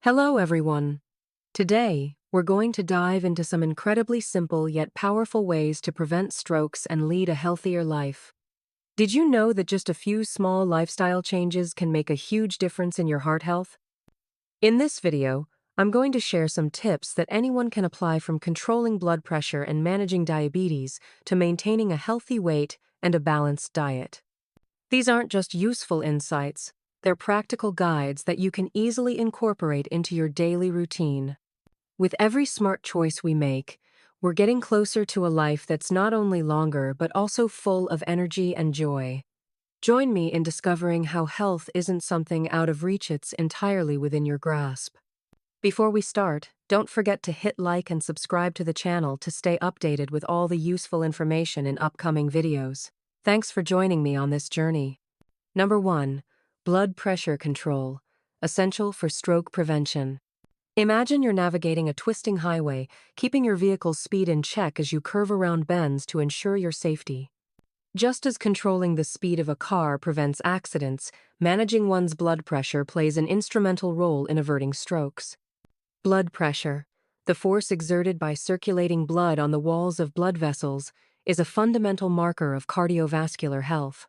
Hello, everyone. Today, we're going to dive into some incredibly simple yet powerful ways to prevent strokes and lead a healthier life. Did you know that just a few small lifestyle changes can make a huge difference in your heart health? In this video, I'm going to share some tips that anyone can apply from controlling blood pressure and managing diabetes to maintaining a healthy weight and a balanced diet. These aren't just useful insights, they're practical guides that you can easily incorporate into your daily routine. With every smart choice we make, we're getting closer to a life that's not only longer but also full of energy and joy. Join me in discovering how health isn't something out of reach, it's entirely within your grasp. Before we start, don't forget to hit like and subscribe to the channel to stay updated with all the useful information in upcoming videos. Thanks for joining me on this journey. Number 1. Blood pressure control, essential for stroke prevention. Imagine you're navigating a twisting highway, keeping your vehicle's speed in check as you curve around bends to ensure your safety. Just as controlling the speed of a car prevents accidents, managing one's blood pressure plays an instrumental role in averting strokes. Blood pressure, the force exerted by circulating blood on the walls of blood vessels, is a fundamental marker of cardiovascular health.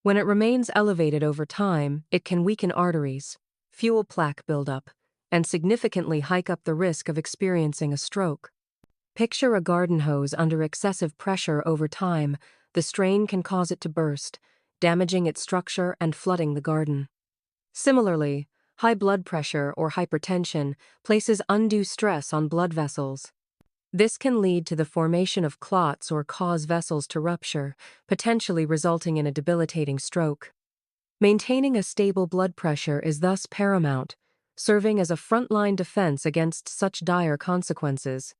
When it remains elevated over time, it can weaken arteries, fuel plaque buildup, and significantly hike up the risk of experiencing a stroke. Picture a garden hose under excessive pressure over time. The strain can cause it to burst, damaging its structure and flooding the garden. Similarly, high blood pressure or hypertension places undue stress on blood vessels. This can lead to the formation of clots or cause vessels to rupture, potentially resulting in a debilitating stroke. Maintaining a stable blood pressure is thus paramount, serving as a frontline defense against such dire consequences.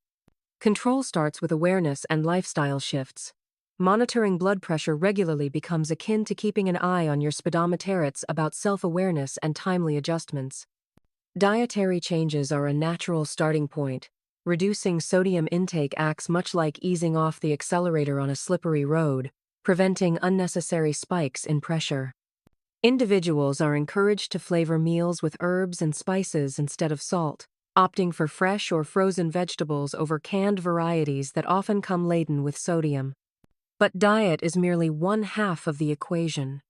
Control starts with awareness and lifestyle shifts. Monitoring blood pressure regularly becomes akin to keeping an eye on your speedometer. It's about self-awareness and timely adjustments. Dietary changes are a natural starting point. Reducing sodium intake acts much like easing off the accelerator on a slippery road, preventing unnecessary spikes in pressure. Individuals are encouraged to flavor meals with herbs and spices instead of salt, opting for fresh or frozen vegetables over canned varieties that often come laden with sodium. But diet is merely one half of the equation.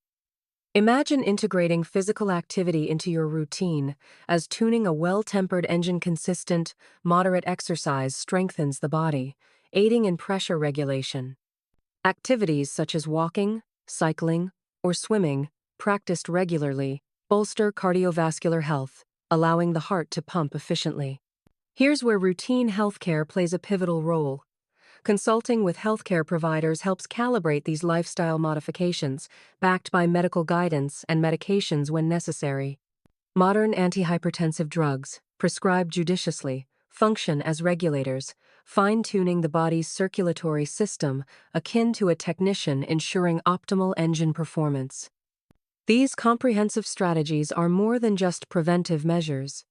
Imagine integrating physical activity into your routine, as tuning a well-tempered engine. Consistent, moderate exercise strengthens the body, aiding in pressure regulation. Activities such as walking, cycling, or swimming, practiced regularly, bolster cardiovascular health, allowing the heart to pump efficiently. Here's where routine healthcare plays a pivotal role. Consulting with healthcare providers helps calibrate these lifestyle modifications, backed by medical guidance and medications when necessary. Modern antihypertensive drugs, prescribed judiciously, function as regulators, fine-tuning the body's circulatory system, akin to a technician ensuring optimal engine performance. These comprehensive strategies are more than just preventive measures.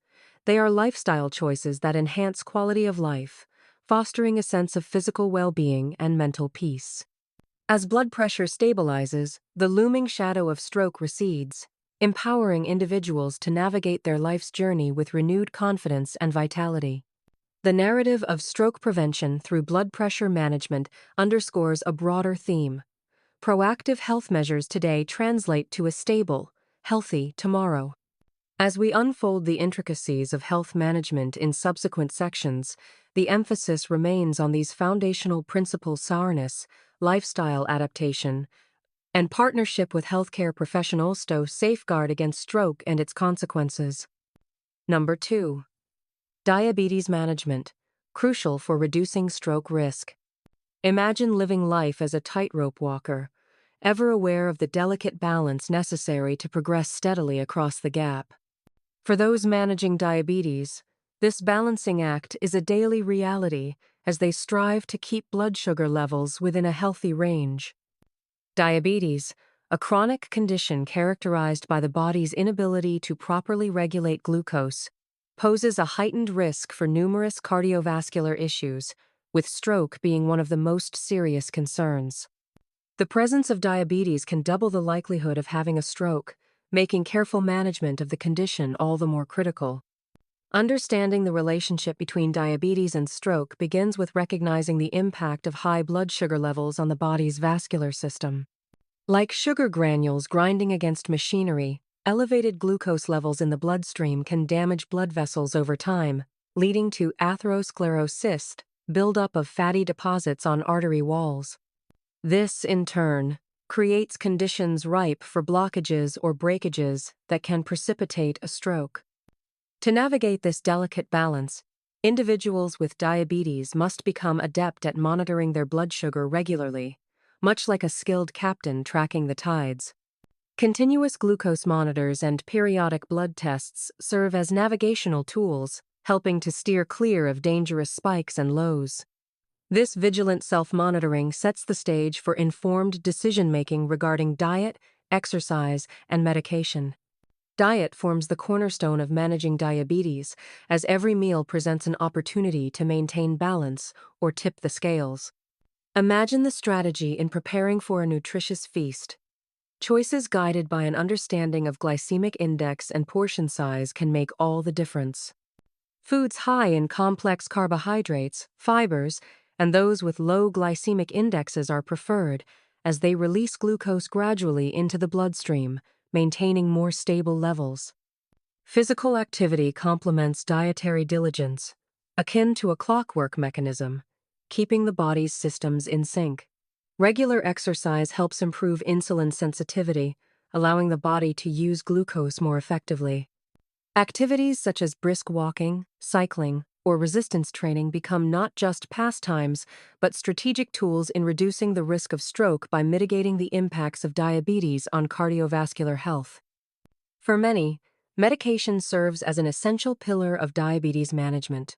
They are lifestyle choices that enhance quality of life, fostering a sense of physical well-being and mental peace. As blood pressure stabilizes, the looming shadow of stroke recedes, empowering individuals to navigate their life's journey with renewed confidence and vitality. The narrative of stroke prevention through blood pressure management underscores a broader theme. Proactive health measures today translate to a stable, healthy tomorrow. As we unfold the intricacies of health management in subsequent sections, the emphasis remains on these foundational principles: sourness, lifestyle adaptation, and partnership with healthcare professionals to safeguard against stroke and its consequences. Number 2. Diabetes management, crucial for reducing stroke risk. Imagine living life as a tightrope walker, ever aware of the delicate balance necessary to progress steadily across the gap. For those managing diabetes, this balancing act is a daily reality as they strive to keep blood sugar levels within a healthy range. Diabetes, a chronic condition characterized by the body's inability to properly regulate glucose, poses a heightened risk for numerous cardiovascular issues, with stroke being one of the most serious concerns. The presence of diabetes can double the likelihood of having a stroke, making careful management of the condition all the more critical. Understanding the relationship between diabetes and stroke begins with recognizing the impact of high blood sugar levels on the body's vascular system. Like sugar granules grinding against machinery, elevated glucose levels in the bloodstream can damage blood vessels over time, leading to atherosclerosis, buildup of fatty deposits on artery walls. This, in turn, creates conditions ripe for blockages or breakages that can precipitate a stroke. To navigate this delicate balance, individuals with diabetes must become adept at monitoring their blood sugar regularly, much like a skilled captain tracking the tides. Continuous glucose monitors and periodic blood tests serve as navigational tools, helping to steer clear of dangerous spikes and lows. This vigilant self-monitoring sets the stage for informed decision-making regarding diet, exercise, and medication. Diet forms the cornerstone of managing diabetes, as every meal presents an opportunity to maintain balance or tip the scales. Imagine the strategy in preparing for a nutritious feast. Choices guided by an understanding of glycemic index and portion size can make all the difference. Foods high in complex carbohydrates, fibers, and those with low glycemic indexes are preferred, as they release glucose gradually into the bloodstream, maintaining more stable levels. Physical activity complements dietary diligence, akin to a clockwork mechanism, keeping the body's systems in sync. Regular exercise helps improve insulin sensitivity, allowing the body to use glucose more effectively. Activities such as brisk walking, cycling, or resistance training become not just pastimes, but strategic tools in reducing the risk of stroke by mitigating the impacts of diabetes on cardiovascular health. For many, medication serves as an essential pillar of diabetes management.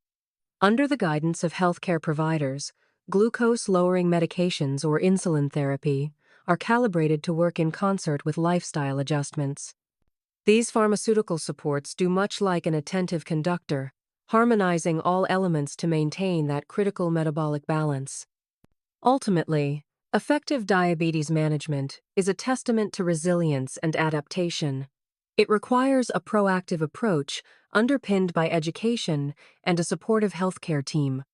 Under the guidance of healthcare providers, glucose-lowering medications or insulin therapy are calibrated to work in concert with lifestyle adjustments. These pharmaceutical supports do much like an attentive conductor, harmonizing all elements to maintain that critical metabolic balance. Ultimately, effective diabetes management is a testament to resilience and adaptation. It requires a proactive approach underpinned by education and a supportive healthcare team.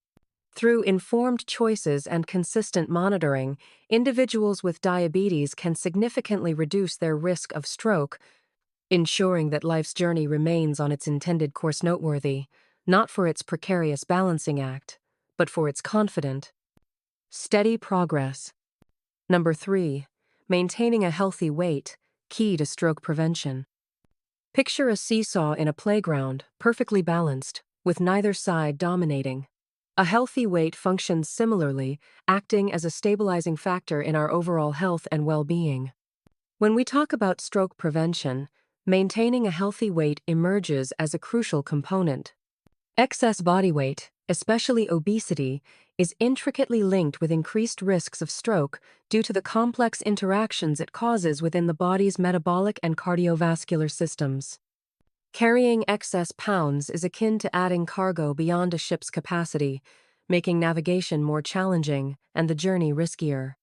Through informed choices and consistent monitoring, individuals with diabetes can significantly reduce their risk of stroke, ensuring that life's journey remains on its intended course noteworthy, not for its precarious balancing act, but for its confident, steady progress. Number 3. Maintaining a healthy weight, key to stroke prevention. Picture a seesaw in a playground, perfectly balanced, with neither side dominating. A healthy weight functions similarly, acting as a stabilizing factor in our overall health and well-being. When we talk about stroke prevention, maintaining a healthy weight emerges as a crucial component. Excess body weight, especially obesity, is intricately linked with increased risks of stroke due to the complex interactions it causes within the body's metabolic and cardiovascular systems. Carrying excess pounds is akin to adding cargo beyond a ship's capacity, making navigation more challenging and the journey riskier.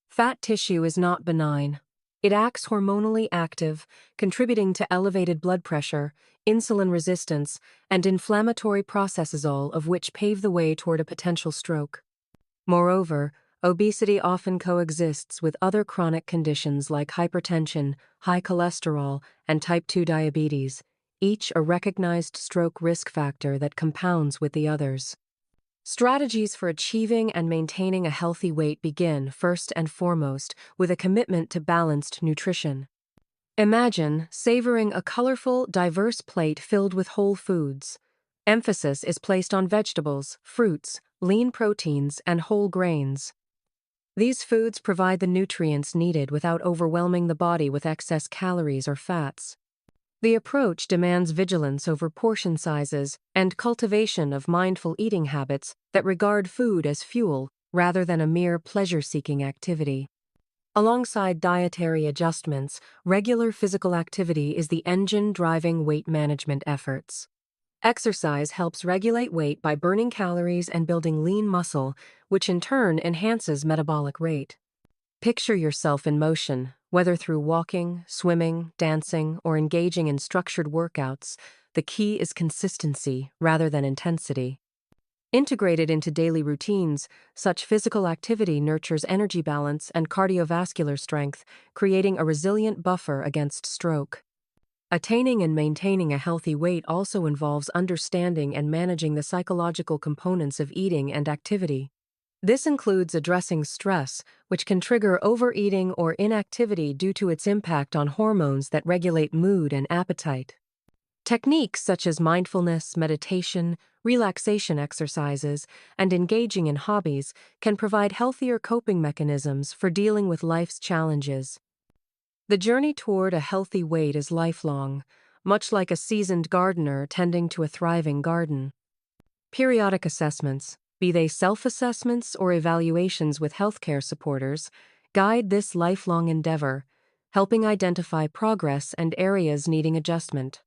Fat tissue is not benign. It acts hormonally active, contributing to elevated blood pressure, insulin resistance, and inflammatory processes, all of which pave the way toward a potential stroke. Moreover, obesity often coexists with other chronic conditions like hypertension, high cholesterol, and type 2 diabetes, each a recognized stroke risk factor that compounds with the others. Strategies for achieving and maintaining a healthy weight begin, first and foremost, with a commitment to balanced nutrition. Imagine savoring a colorful, diverse plate filled with whole foods. Emphasis is placed on vegetables, fruits, lean proteins, and whole grains. These foods provide the nutrients needed without overwhelming the body with excess calories or fats. The approach demands vigilance over portion sizes and cultivation of mindful eating habits that regard food as fuel rather than a mere pleasure-seeking activity. Alongside dietary adjustments, regular physical activity is the engine driving weight management efforts. Exercise helps regulate weight by burning calories and building lean muscle, which in turn enhances metabolic rate. Picture yourself in motion, whether through walking, swimming, dancing, or engaging in structured workouts. the key is consistency rather than intensity. Integrated into daily routines, such physical activity nurtures energy balance and cardiovascular strength, creating a resilient buffer against stroke. Attaining and maintaining a healthy weight also involves understanding and managing the psychological components of eating and activity. This includes addressing stress, which can trigger overeating or inactivity due to its impact on hormones that regulate mood and appetite. Techniques such as mindfulness, meditation, relaxation exercises, and engaging in hobbies can provide healthier coping mechanisms for dealing with life's challenges. The journey toward a healthy weight is lifelong, much like a seasoned gardener tending to a thriving garden. Periodic assessments, be they self-assessments or evaluations with healthcare supporters, guide this lifelong endeavor, helping identify progress and areas needing adjustment.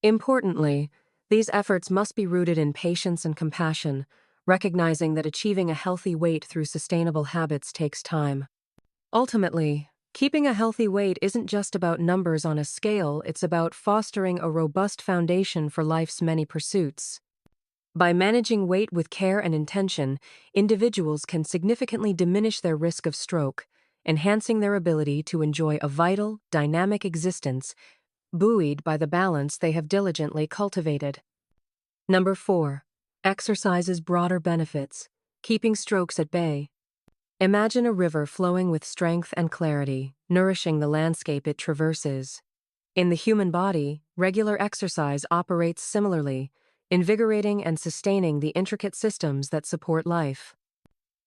Importantly, these efforts must be rooted in patience and compassion, recognizing that achieving a healthy weight through sustainable habits takes time. Ultimately, keeping a healthy weight isn't just about numbers on a scale, it's about fostering a robust foundation for life's many pursuits. By managing weight with care and intention, individuals can significantly diminish their risk of stroke, enhancing their ability to enjoy a vital, dynamic existence buoyed by the balance they have diligently cultivated. Number 4. Exercise's broader benefits, keeping strokes at bay. Imagine a river flowing with strength and clarity, nourishing the landscape it traverses. In the human body, regular exercise operates similarly, invigorating and sustaining the intricate systems that support life.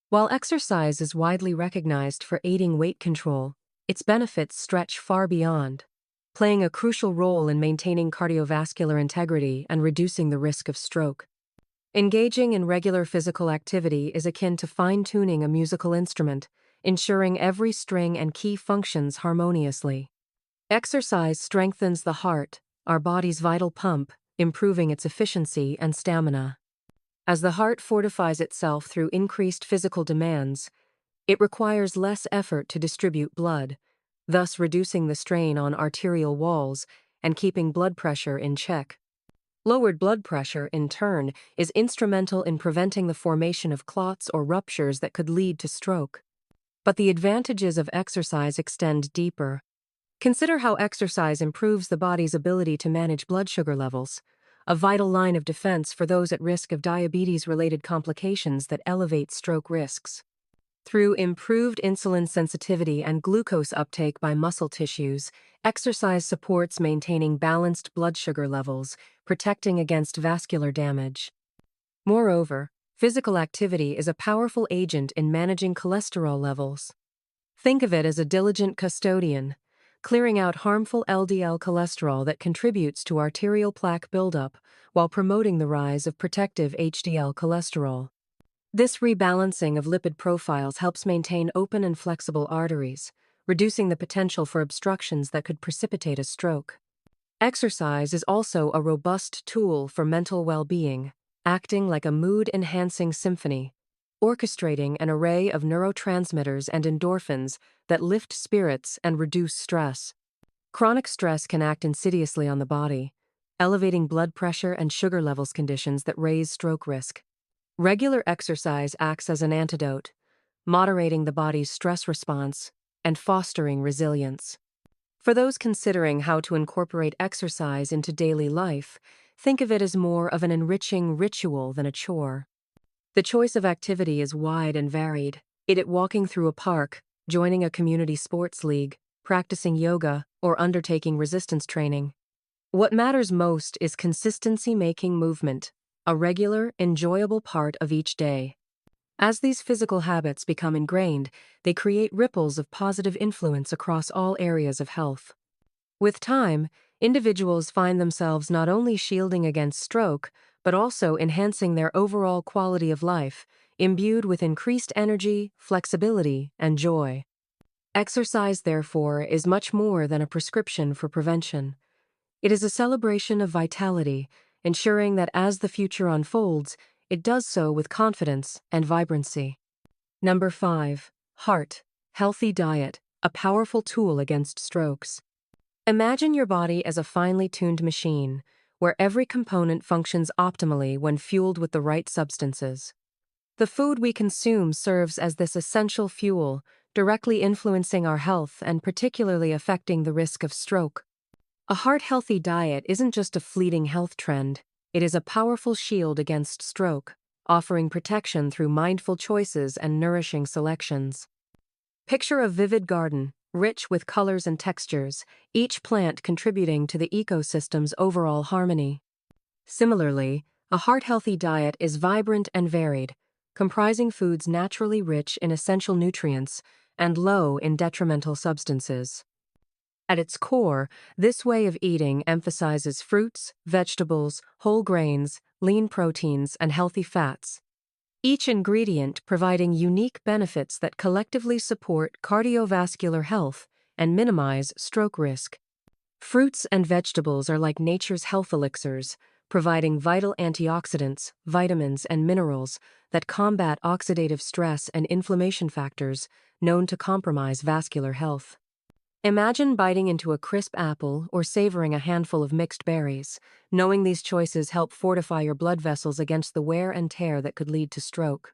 While exercise is widely recognized for aiding weight control, its benefits stretch far beyond, playing a crucial role in maintaining cardiovascular integrity and reducing the risk of stroke. Engaging in regular physical activity is akin to fine-tuning a musical instrument, ensuring every string and key functions harmoniously. Exercise strengthens the heart, our body's vital pump, improving its efficiency and stamina. As the heart fortifies itself through increased physical demands, it requires less effort to distribute blood, thus reducing the strain on arterial walls and keeping blood pressure in check. Lowered blood pressure, in turn, is instrumental in preventing the formation of clots or ruptures that could lead to stroke. But the advantages of exercise extend deeper. Consider how exercise improves the body's ability to manage blood sugar levels, a vital line of defense for those at risk of diabetes-related complications that elevate stroke risks. Through improved insulin sensitivity and glucose uptake by muscle tissues, exercise supports maintaining balanced blood sugar levels, protecting against vascular damage. Moreover, physical activity is a powerful agent in managing cholesterol levels. Think of it as a diligent custodian, clearing out harmful LDL cholesterol that contributes to arterial plaque buildup while promoting the rise of protective HDL cholesterol. This rebalancing of lipid profiles helps maintain open and flexible arteries, reducing the potential for obstructions that could precipitate a stroke. Exercise is also a robust tool for mental well-being, acting like a mood-enhancing symphony, orchestrating an array of neurotransmitters and endorphins that lift spirits and reduce stress. Chronic stress can act insidiously on the body, elevating blood pressure and sugar levels, conditions that raise stroke risk. Regular exercise acts as an antidote, moderating the body's stress response and fostering resilience. For those considering how to incorporate exercise into daily life, think of it as more of an enriching ritual than a chore. The choice of activity is wide and varied, be it walking through a park, joining a community sports league, practicing yoga, or undertaking resistance training. What matters most is consistency, making movement a regular, enjoyable part of each day. As these physical habits become ingrained, they create ripples of positive influence across all areas of health. With time, individuals find themselves not only shielding against stroke, but also enhancing their overall quality of life, imbued with increased energy, flexibility, and joy. Exercise, therefore, is much more than a prescription for prevention. It is a celebration of vitality, ensuring that as the future unfolds, it does so with confidence and vibrancy. Number 5. Heart. Healthy diet, a powerful tool against strokes. Imagine your body as a finely tuned machine, where every component functions optimally when fueled with the right substances. The food we consume serves as this essential fuel, directly influencing our health and particularly affecting the risk of stroke. A heart-healthy diet isn't just a fleeting health trend, it is a powerful shield against stroke, offering protection through mindful choices and nourishing selections. Picture a vivid garden, rich with colors and textures, each plant contributing to the ecosystem's overall harmony. Similarly, a heart-healthy diet is vibrant and varied, comprising foods naturally rich in essential nutrients and low in detrimental substances. At its core, this way of eating emphasizes fruits, vegetables, whole grains, lean proteins, and healthy fats, each ingredient providing unique benefits that collectively support cardiovascular health and minimize stroke risk. Fruits and vegetables are like nature's health elixirs, providing vital antioxidants, vitamins, and minerals that combat oxidative stress and inflammation factors known to compromise vascular health. Imagine biting into a crisp apple or savoring a handful of mixed berries, knowing these choices help fortify your blood vessels against the wear and tear that could lead to stroke.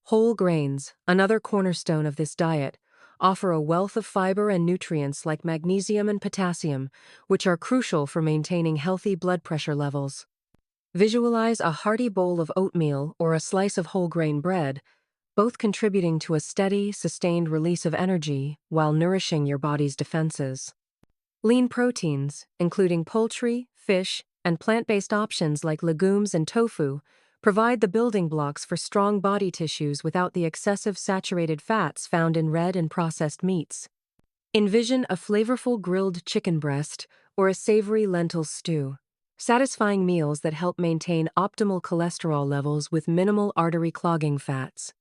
Whole grains, another cornerstone of this diet, offer a wealth of fiber and nutrients like magnesium and potassium, which are crucial for maintaining healthy blood pressure levels. Visualize a hearty bowl of oatmeal or a slice of whole grain bread, both contributing to a steady, sustained release of energy while nourishing your body's defenses. Lean proteins, including poultry, fish, and plant-based options like legumes and tofu, provide the building blocks for strong body tissues without the excessive saturated fats found in red and processed meats. Envision a flavorful grilled chicken breast or a savory lentil stew, satisfying meals that help maintain optimal cholesterol levels with minimal artery-clogging fats.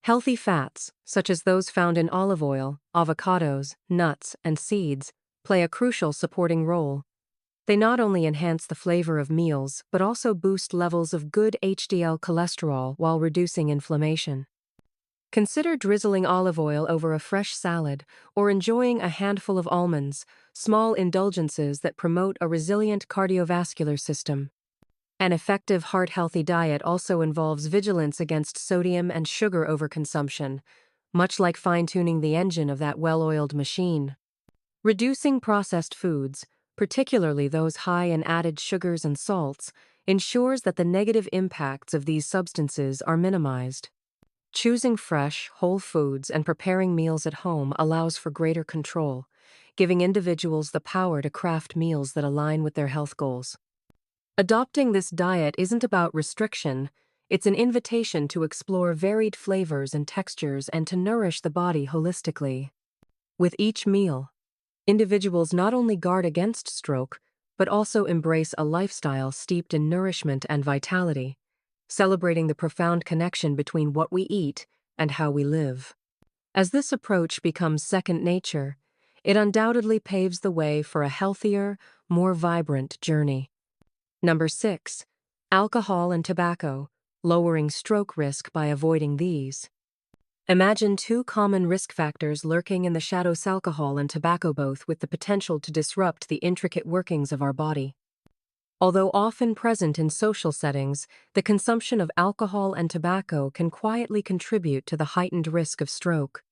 Healthy fats, such as those found in olive oil, avocados, nuts, and seeds, play a crucial supporting role. They not only enhance the flavor of meals but also boost levels of good HDL cholesterol while reducing inflammation. Consider drizzling olive oil over a fresh salad or enjoying a handful of almonds, small indulgences that promote a resilient cardiovascular system. An effective heart-healthy diet also involves vigilance against sodium and sugar overconsumption, much like fine-tuning the engine of that well-oiled machine. Reducing processed foods, particularly those high in added sugars and salts, ensures that the negative impacts of these substances are minimized. Choosing fresh, whole foods and preparing meals at home allows for greater control, giving individuals the power to craft meals that align with their health goals. Adopting this diet isn't about restriction, it's an invitation to explore varied flavors and textures and to nourish the body holistically. With each meal, individuals not only guard against stroke, but also embrace a lifestyle steeped in nourishment and vitality, celebrating the profound connection between what we eat and how we live. As this approach becomes second nature, it undoubtedly paves the way for a healthier, more vibrant journey. Number 6. Alcohol and tobacco, lowering stroke risk by avoiding these. Imagine two common risk factors lurking in the shadows: alcohol and tobacco, both with the potential to disrupt the intricate workings of our body. Although often present in social settings, the consumption of alcohol and tobacco can quietly contribute to the heightened risk of stroke.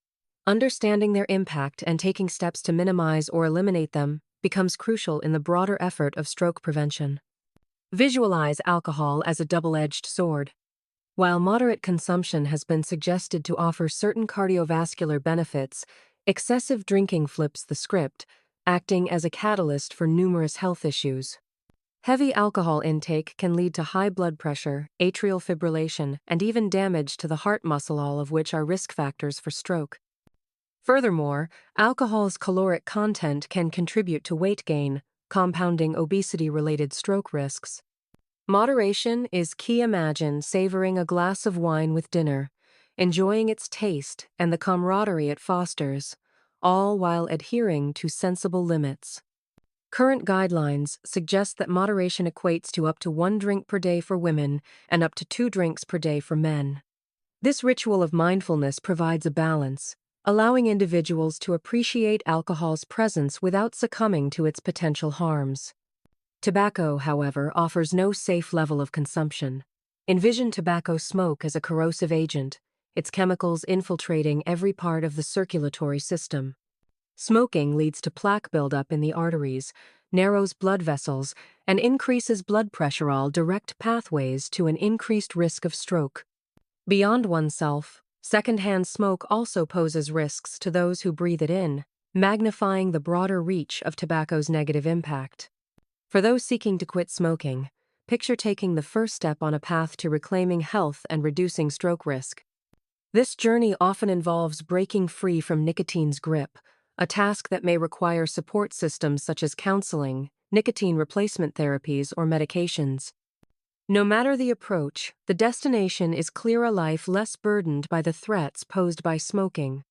Understanding their impact and taking steps to minimize or eliminate them becomes crucial in the broader effort of stroke prevention. Visualize alcohol as a double-edged sword. While moderate consumption has been suggested to offer certain cardiovascular benefits, excessive drinking flips the script, acting as a catalyst for numerous health issues. Heavy alcohol intake can lead to high blood pressure, atrial fibrillation, and even damage to the heart muscle, all of which are risk factors for stroke. Furthermore, alcohol's caloric content can contribute to weight gain, compounding obesity-related stroke risks. Moderation is key. Imagine savoring a glass of wine with dinner, enjoying its taste and the camaraderie it fosters, all while adhering to sensible limits. Current guidelines suggest that moderation equates to up to 1 drink per day for women and up to 2 drinks per day for men. This ritual of mindfulness provides a balance, allowing individuals to appreciate alcohol's presence without succumbing to its potential harms. Tobacco, however, offers no safe level of consumption. Envision tobacco smoke as a corrosive agent, its chemicals infiltrating every part of the circulatory system. Smoking leads to plaque buildup in the arteries, narrows blood vessels, and increases blood pressure, all direct pathways to an increased risk of stroke. Beyond oneself, secondhand smoke also poses risks to those who breathe it in, magnifying the broader reach of tobacco's negative impact. For those seeking to quit smoking, picture taking the first step on a path to reclaiming health and reducing stroke risk. This journey often involves breaking free from nicotine's grip, a task that may require support systems such as counseling, nicotine replacement therapies, or medications. No matter the approach, the destination is clear: a life less burdened by the threats posed by smoking.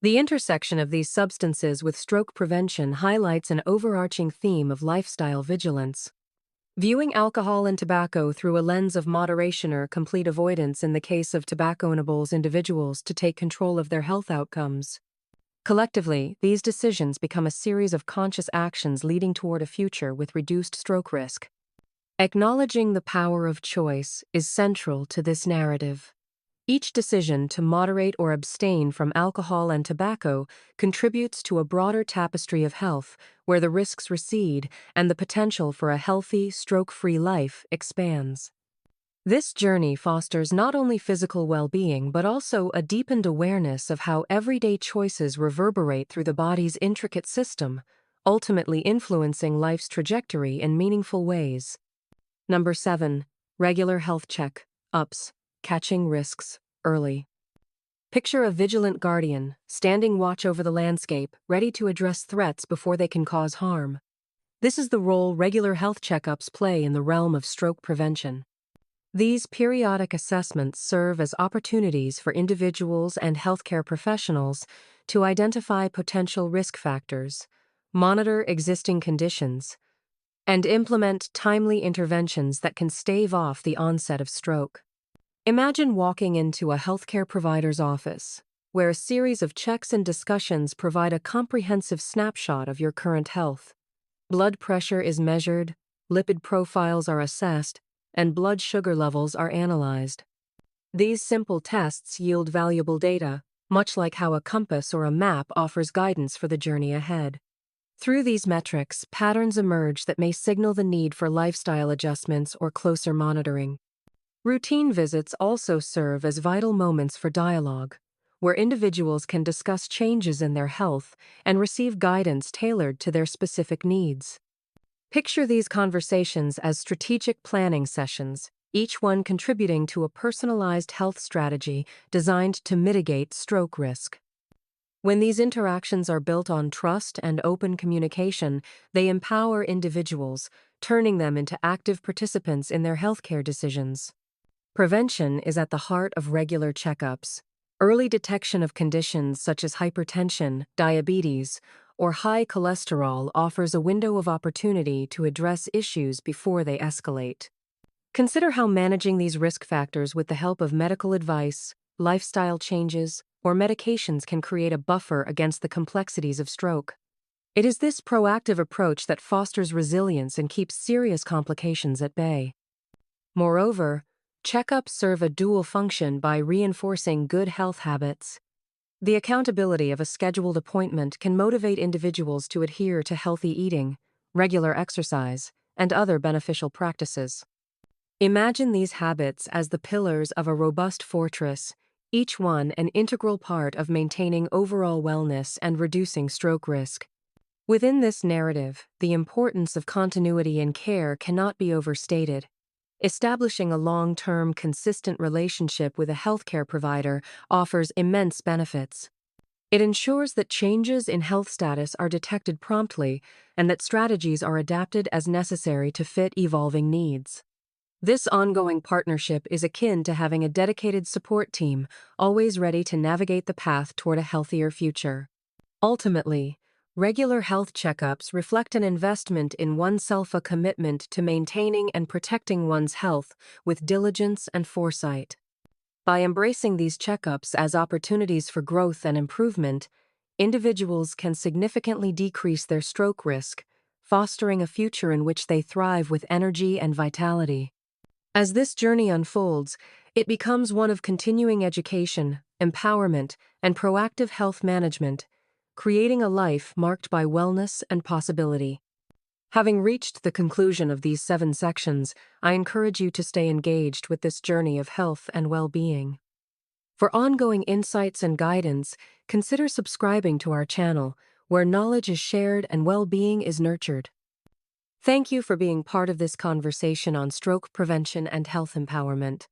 The intersection of these substances with stroke prevention highlights an overarching theme of lifestyle vigilance. Viewing alcohol and tobacco through a lens of moderation or complete avoidance in the case of tobacco enables individuals to take control of their health outcomes. Collectively, these decisions become a series of conscious actions leading toward a future with reduced stroke risk. Acknowledging the power of choice is central to this narrative. Each decision to moderate or abstain from alcohol and tobacco contributes to a broader tapestry of health, where the risks recede and the potential for a healthy, stroke-free life expands. This journey fosters not only physical well-being but also a deepened awareness of how everyday choices reverberate through the body's intricate system, ultimately influencing life's trajectory in meaningful ways. Number 7. Regular health check-ups. Catching risks early. Picture a vigilant guardian, standing watch over the landscape, ready to address threats before they can cause harm. This is the role regular health checkups play in the realm of stroke prevention. These periodic assessments serve as opportunities for individuals and healthcare professionals to identify potential risk factors, monitor existing conditions, and implement timely interventions that can stave off the onset of stroke. Imagine walking into a healthcare provider's office, where a series of checks and discussions provide a comprehensive snapshot of your current health. Blood pressure is measured, lipid profiles are assessed, and blood sugar levels are analyzed. These simple tests yield valuable data, much like how a compass or a map offers guidance for the journey ahead. Through these metrics, patterns emerge that may signal the need for lifestyle adjustments or closer monitoring. Routine visits also serve as vital moments for dialogue, where individuals can discuss changes in their health and receive guidance tailored to their specific needs. Picture these conversations as strategic planning sessions, each one contributing to a personalized health strategy designed to mitigate stroke risk. When these interactions are built on trust and open communication, they empower individuals, turning them into active participants in their healthcare decisions. Prevention is at the heart of regular checkups. Early detection of conditions such as hypertension, diabetes, or high cholesterol offers a window of opportunity to address issues before they escalate. Consider how managing these risk factors with the help of medical advice, lifestyle changes, or medications can create a buffer against the complexities of stroke. It is this proactive approach that fosters resilience and keeps serious complications at bay. Moreover, checkups serve a dual function by reinforcing good health habits. The accountability of a scheduled appointment can motivate individuals to adhere to healthy eating, regular exercise, and other beneficial practices. Imagine these habits as the pillars of a robust fortress, each one an integral part of maintaining overall wellness and reducing stroke risk. Within this narrative, the importance of continuity in care cannot be overstated. Establishing a long-term, consistent relationship with a healthcare provider offers immense benefits. It ensures that changes in health status are detected promptly and that strategies are adapted as necessary to fit evolving needs. This ongoing partnership is akin to having a dedicated support team, always ready to navigate the path toward a healthier future. Ultimately, regular health checkups reflect an investment in oneself, a commitment to maintaining and protecting one's health with diligence and foresight. By embracing these checkups as opportunities for growth and improvement, individuals can significantly decrease their stroke risk, fostering a future in which they thrive with energy and vitality. As this journey unfolds, it becomes one of continuing education, empowerment, and proactive health management, creating a life marked by wellness and possibility. Having reached the conclusion of these 7 sections, I encourage you to stay engaged with this journey of health and well-being. For ongoing insights and guidance, consider subscribing to our channel, where knowledge is shared and well-being is nurtured. Thank you for being part of this conversation on stroke prevention and health empowerment.